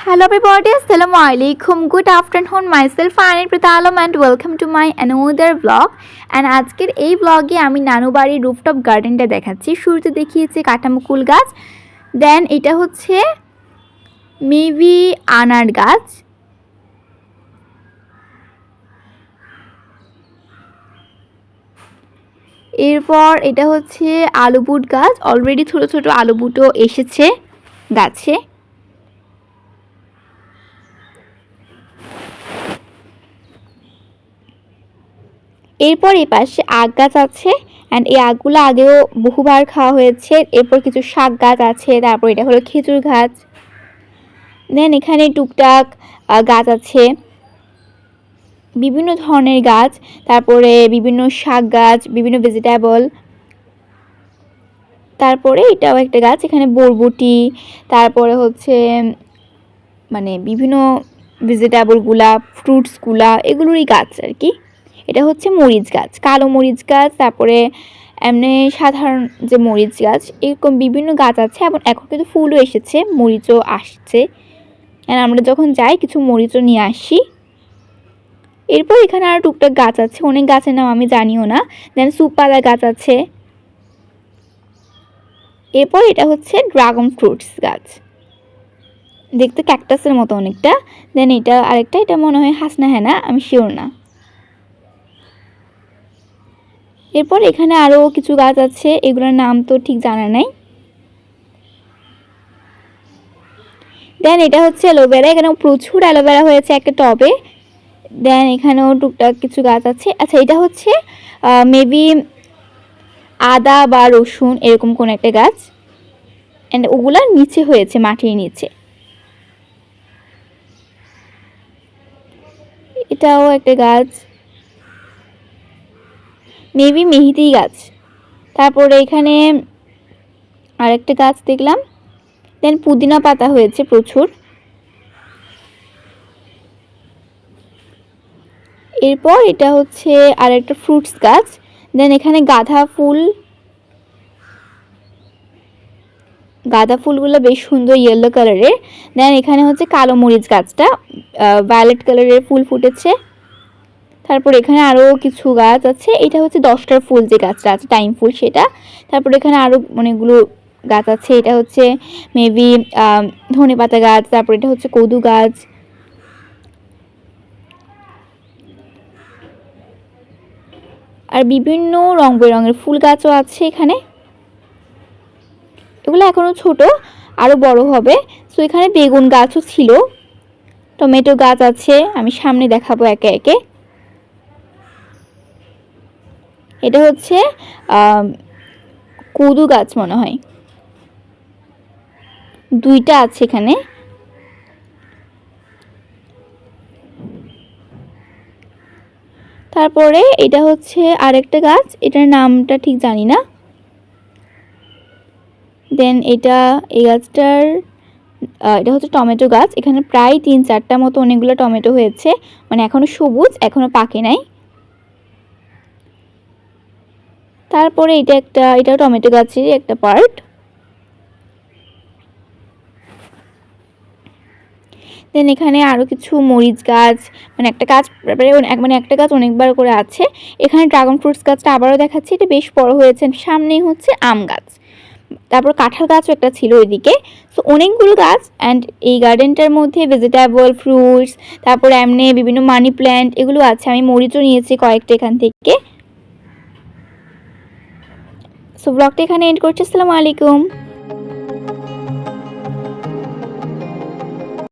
Hello everybody, Assalamualaikum. Good afternoon. Myself Anil Pritalam and welcome to my another vlog. And আজকের এই ব্লগে আমি নানু বাড়ির রুফটপ গার্ডেনটা দেখাচ্ছি। শুরুতে দেখিয়েছি কাঠামুকুল গাছ, দেন এটা হচ্ছে মেবি আনার গাছ, এরপর এটা হচ্ছে আলু বুট গাছ। অলরেডি ছোট ছোট আলু বুটও এসেছে গাছে। এরপর এই পাশে আখ গাছ আছে, অ্যান্ড এই আখগুলো আগেও বহুবার খাওয়া হয়েছে। এরপর কিছু শাক গাছ আছে, তারপর এটা হলো খেজুর গাছ। দেন এখানে টুকটাক গাছ আছে, বিভিন্ন ধরনের গাছ, তারপরে বিভিন্ন শাক গাছ, বিভিন্ন ভেজিটেবল। তারপরে এটাও একটা গাছ, এখানে বরবটি, তারপরে হচ্ছে মানে বিভিন্ন ভেজিটেবলগুলা, ফ্রুটসগুলা, এগুলোরই গাছ আর কি। এটা হচ্ছে মরিচ গাছ, কালো মরিচ গাছ, তারপরে এমনি সাধারণ যে মরিচ গাছ, এরকম বিভিন্ন গাছ আছে। এবং এখন কিন্তু ফুলও এসেছে, মরিচও আসছে, আর আমরা যখন যাই কিছু মরিচও নিয়ে আসি। এরপর এখানে আর টুকটাক গাছ আছে, অনেক গাছের নাম আমি জানিও না। দেন সুপালা গাছ আছে। এরপর এটা হচ্ছে ড্রাগন ফ্রুটস গাছ, দেখতে ক্যাকটাসের মতো অনেকটা। দেন এটা আরেকটা, এটা মনে হয় হাসনা হেনা, আমি শিওর না। এরপর এখানে আরও কিছু গাছ আছে, এগুলোর নাম তো ঠিক জানা নাই। দেন এটা হচ্ছে অ্যালোভেরা, এখানেও প্রচুর অ্যালোভেরা হয়েছে একটা টবে। দেন এখানেও টুকটাক কিছু গাছ আছে। আচ্ছা, এটা হচ্ছে মেবি আদা বা রসুন এরকম কোন একটা গাছ, অ্যান্ড ওগুলার নিচে হয়েছে, মাটির নিচে। এটাও একটা গাছ, মেবি মেহেদি গাছ। তারপরে এখানে আরেকটা গাছ দেখলাম। দেন পুদিনা পাতা হয়েছে প্রচুর। এরপর এটা হচ্ছে আরেকটা ফ্রুটস গাছ। দেন এখানে গাঁদা ফুলগুলো বেশ সুন্দর ইয়েলো কালারের। দেন এখানে হচ্ছে কালো মরিচ গাছটা, ভায়োলেট কালারের ফুল ফুটেছে। তারপর এখানে আরও কিছু গাছ আছে, এটা হচ্ছে 10টার ফুল যে গাছটা আছে, টাইম ফুল সেটা। তারপর এখানে আরও অনেকগুলো গাছ আছে, এটা হচ্ছে মেবি ধনেপাতা গাছ। তারপর এটা হচ্ছে কদু গাছ। আর বিভিন্ন রং বেরঙের ফুল গাছও আছে এখানে, এগুলো এখনও ছোট, আরও বড় হবে। সো এখানে বেগুন গাছও ছিল, টমেটো গাছ আছে, আমি সামনে দেখাবো একে একে। এটা হচ্ছে কদু গাছ মনে হয়, দুইটা আছে এখানে। তারপরে এটা হচ্ছে আরেকটা গাছ, এটার নামটা ঠিক জানি না। দেন এই গাছটার এটা হচ্ছে টমেটো গাছ, এখানে প্রায় 3-4টা মতো অনেকগুলো টমেটো হয়েছে, মানে এখনো সবুজ, এখনো পাকে নাই। তারপরে এটাও টমেটো গাছেরই একটা পার্ট। দেন এখানে আরও কিছু মরিচ গাছ, মানে একটা গাছ একটা গাছ অনেকবার করে আছে। এখানে ড্রাগন ফ্রুটস গাছটা আবারও দেখাচ্ছি, এটা বেশ বড় হয়েছে। সামনেই হচ্ছে আম গাছ, তারপর কাঁঠাল গাছও একটা ছিল ওইদিকে। সো অনেকগুলো গাছ, অ্যান্ড এই গার্ডেনটার মধ্যে ভেজিটেবল, ফ্রুটস, তারপর এমনি বিভিন্ন মানি প্ল্যান্ট এগুলো আছে। আমি মরিচও নিয়েছি কয়েকটা এখান থেকে। সো ব্লগটা এখানে এন্ড করছি। আসসালামু আলাইকুম।